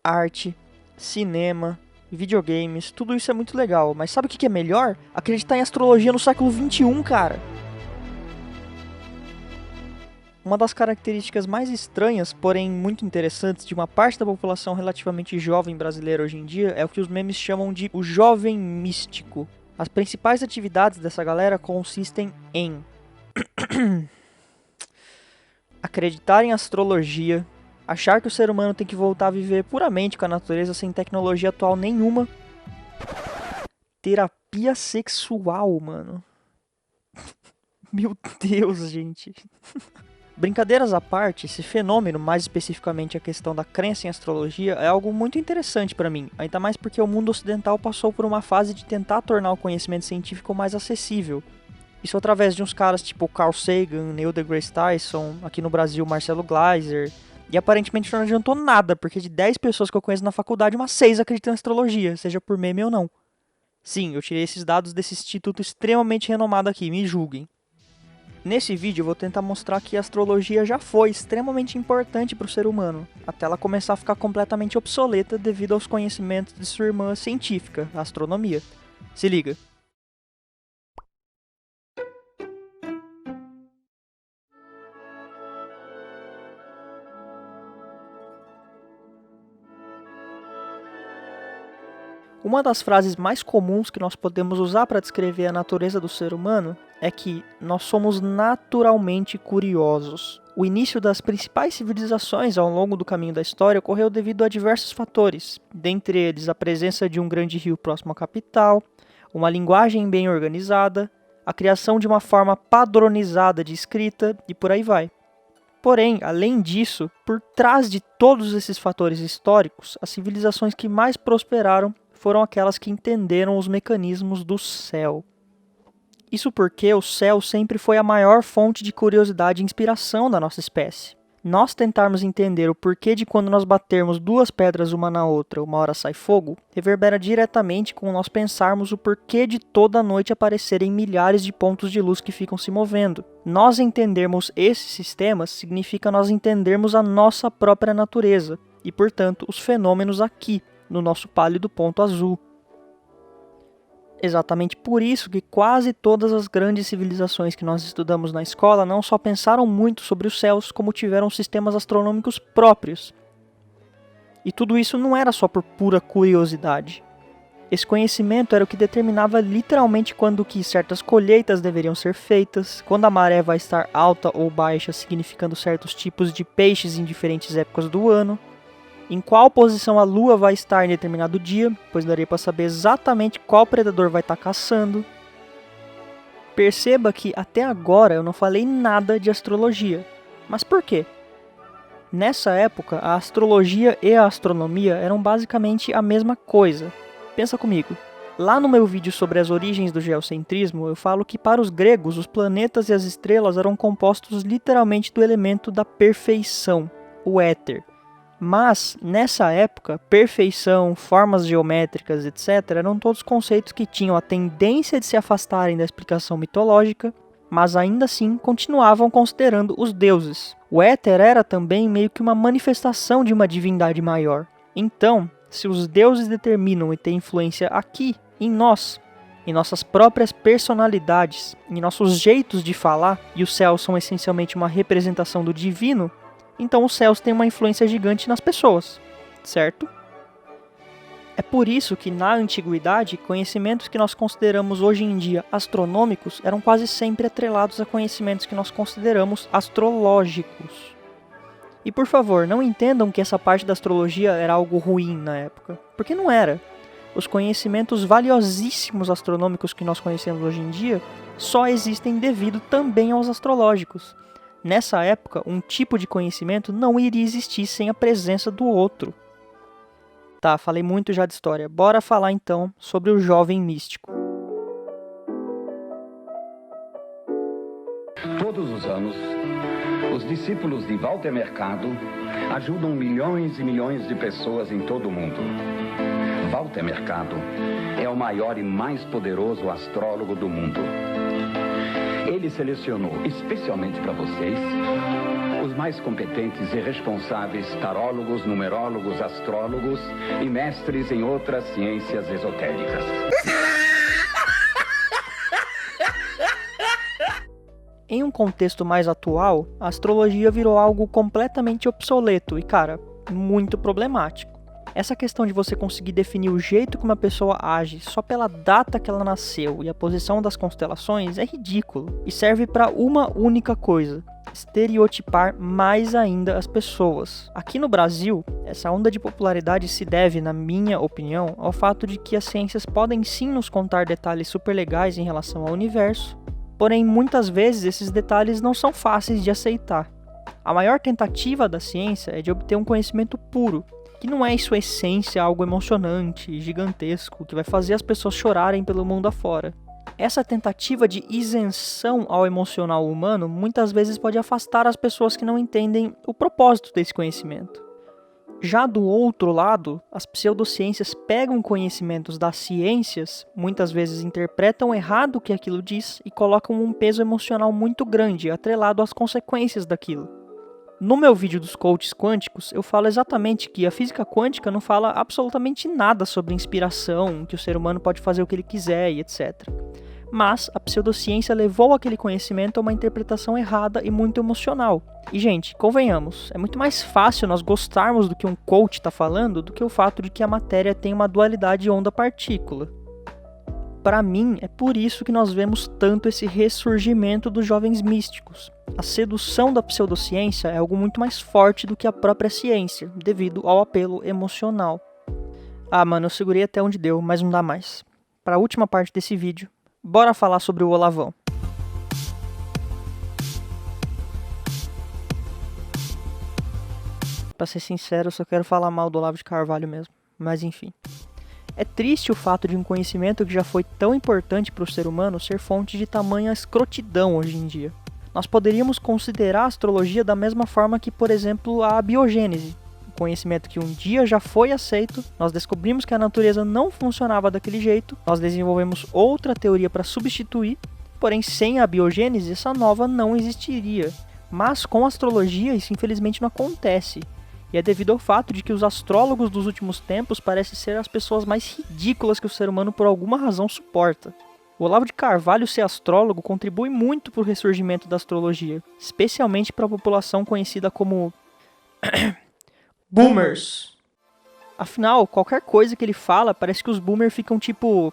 arte, cinema, videogames, tudo isso é muito legal. Mas sabe o que é melhor? Acreditar em astrologia no século XXI, cara. Uma das características mais estranhas, porém muito interessantes, de uma parte da população relativamente jovem brasileira hoje em dia é o que os memes chamam de o jovem místico. As principais atividades dessa galera consistem em acreditar em astrologia, achar que o ser humano tem que voltar a viver puramente com a natureza sem tecnologia atual nenhuma, terapia sexual, mano. Meu Deus, gente. Brincadeiras à parte, esse fenômeno, mais especificamente a questão da crença em astrologia, é algo muito interessante para mim, ainda mais porque o mundo ocidental passou por uma fase de tentar tornar o conhecimento científico mais acessível. Isso através de uns caras tipo Carl Sagan, Neil deGrasse Tyson, aqui no Brasil Marcelo Gleiser, e aparentemente não adiantou nada, porque de 10 pessoas que eu conheço na faculdade, umas 6 acreditam em astrologia, seja por meme ou não. Sim, eu tirei esses dados desse instituto extremamente renomado aqui, me julguem. Nesse vídeo eu vou tentar mostrar que a astrologia já foi extremamente importante para o ser humano, até ela começar a ficar completamente obsoleta devido aos conhecimentos de sua irmã científica, a astronomia. Se liga. Uma das frases mais comuns que nós podemos usar para descrever a natureza do ser humano é que nós somos naturalmente curiosos. O início das principais civilizações ao longo do caminho da história ocorreu devido a diversos fatores, dentre eles a presença de um grande rio próximo à capital, uma linguagem bem organizada, a criação de uma forma padronizada de escrita e por aí vai. Porém, além disso, por trás de todos esses fatores históricos, as civilizações que mais prosperaram foram aquelas que entenderam os mecanismos do céu. Isso porque o céu sempre foi a maior fonte de curiosidade e inspiração da nossa espécie. Nós tentarmos entender o porquê de quando nós batermos duas pedras uma na outra, uma hora sai fogo, reverbera diretamente com nós pensarmos o porquê de toda noite aparecerem milhares de pontos de luz que ficam se movendo. Nós entendermos esses sistemas significa nós entendermos a nossa própria natureza e, portanto, os fenômenos aqui, no nosso pálido ponto azul. Exatamente por isso que quase todas as grandes civilizações que nós estudamos na escola não só pensaram muito sobre os céus, como tiveram sistemas astronômicos próprios. E tudo isso não era só por pura curiosidade. Esse conhecimento era o que determinava literalmente quando que certas colheitas deveriam ser feitas, quando a maré vai estar alta ou baixa, significando certos tipos de peixes em diferentes épocas do ano, em qual posição a lua vai estar em determinado dia, pois daria para saber exatamente qual predador vai estar caçando. Perceba que até agora eu não falei nada de astrologia. Mas por quê? Nessa época, a astrologia e a astronomia eram basicamente a mesma coisa. Pensa comigo. Lá no meu vídeo sobre as origens do geocentrismo, eu falo que para os gregos, os planetas e as estrelas eram compostos literalmente do elemento da perfeição, o éter. Mas, nessa época, perfeição, formas geométricas, etc., eram todos conceitos que tinham a tendência de se afastarem da explicação mitológica, mas ainda assim continuavam considerando os deuses. O éter era também meio que uma manifestação de uma divindade maior. Então, se os deuses determinam e têm influência aqui, em nós, em nossas próprias personalidades, em nossos jeitos de falar, e os céus são essencialmente uma representação do divino, então os céus têm uma influência gigante nas pessoas, certo? É por isso que na antiguidade, conhecimentos que nós consideramos hoje em dia astronômicos eram quase sempre atrelados a conhecimentos que nós consideramos astrológicos. E por favor, não entendam que essa parte da astrologia era algo ruim na época, porque não era. Os conhecimentos valiosíssimos astronômicos que nós conhecemos hoje em dia só existem devido também aos astrológicos. Nessa época, um tipo de conhecimento não iria existir sem a presença do outro. Tá, falei muito já de história. Bora falar então sobre o jovem místico. Todos os anos, os discípulos de Walter Mercado ajudam milhões e milhões de pessoas em todo o mundo. Walter Mercado é o maior e mais poderoso astrólogo do mundo. Ele selecionou especialmente para vocês os mais competentes e responsáveis tarólogos, numerólogos, astrólogos e mestres em outras ciências esotéricas. Em um contexto mais atual, a astrologia virou algo completamente obsoleto e, cara, muito problemático. Essa questão de você conseguir definir o jeito que uma pessoa age só pela data que ela nasceu e a posição das constelações é ridículo e serve para uma única coisa: estereotipar mais ainda as pessoas. Aqui no Brasil, essa onda de popularidade se deve, na minha opinião, ao fato de que as ciências podem sim nos contar detalhes super legais em relação ao universo, porém muitas vezes esses detalhes não são fáceis de aceitar. A maior tentativa da ciência é de obter um conhecimento puro, que não é em sua essência algo emocionante, gigantesco, que vai fazer as pessoas chorarem pelo mundo afora. Essa tentativa de isenção ao emocional humano muitas vezes pode afastar as pessoas que não entendem o propósito desse conhecimento. Já do outro lado, as pseudociências pegam conhecimentos das ciências, muitas vezes interpretam errado o que aquilo diz e colocam um peso emocional muito grande, atrelado às consequências daquilo. No meu vídeo dos coaches quânticos, eu falo exatamente que a física quântica não fala absolutamente nada sobre inspiração, que o ser humano pode fazer o que ele quiser e etc. Mas a pseudociência levou aquele conhecimento a uma interpretação errada e muito emocional. E, gente, convenhamos, é muito mais fácil nós gostarmos do que um coach está falando do que o fato de que a matéria tem uma dualidade onda-partícula. Para mim, é por isso que nós vemos tanto esse ressurgimento dos jovens místicos. A sedução da pseudociência é algo muito mais forte do que a própria ciência, devido ao apelo emocional. Ah, mano, eu segurei até onde deu, mas não dá mais. Para a última parte desse vídeo, bora falar sobre o Olavão. Pra ser sincero, eu só quero falar mal do Olavo de Carvalho mesmo, mas enfim. É triste o fato de um conhecimento que já foi tão importante para o ser humano ser fonte de tamanha escrotidão hoje em dia. Nós poderíamos considerar a astrologia da mesma forma que, por exemplo, a biogênese. Um conhecimento que um dia já foi aceito, nós descobrimos que a natureza não funcionava daquele jeito, nós desenvolvemos outra teoria para substituir, porém sem a biogênese essa nova não existiria. Mas com a astrologia isso infelizmente não acontece. E é devido ao fato de que os astrólogos dos últimos tempos parecem ser as pessoas mais ridículas que o ser humano por alguma razão suporta. O Olavo de Carvalho ser astrólogo contribui muito para o ressurgimento da astrologia, especialmente para a população conhecida como boomers. Afinal, qualquer coisa que ele fala parece que os boomers ficam tipo...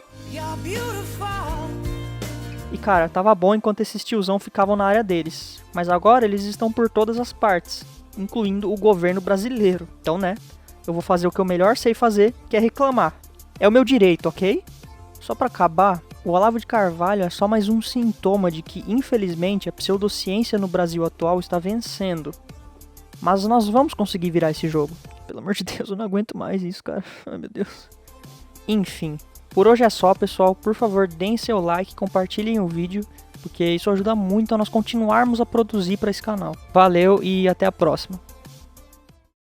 E cara, tava bom enquanto esses tiozão ficavam na área deles, mas agora eles estão por todas as partes, incluindo o governo brasileiro. Então, né, eu vou fazer o que eu melhor sei fazer, que é reclamar. É o meu direito, ok? Só pra acabar, o Olavo de Carvalho é só mais um sintoma de que, infelizmente, a pseudociência no Brasil atual está vencendo. Mas nós vamos conseguir virar esse jogo. Pelo amor de Deus, eu não aguento mais isso, cara. Ai, meu Deus. Enfim, por hoje é só, pessoal. Por favor, deem seu like, compartilhem o vídeo, porque isso ajuda muito a nós continuarmos a produzir para esse canal. Valeu e até a próxima.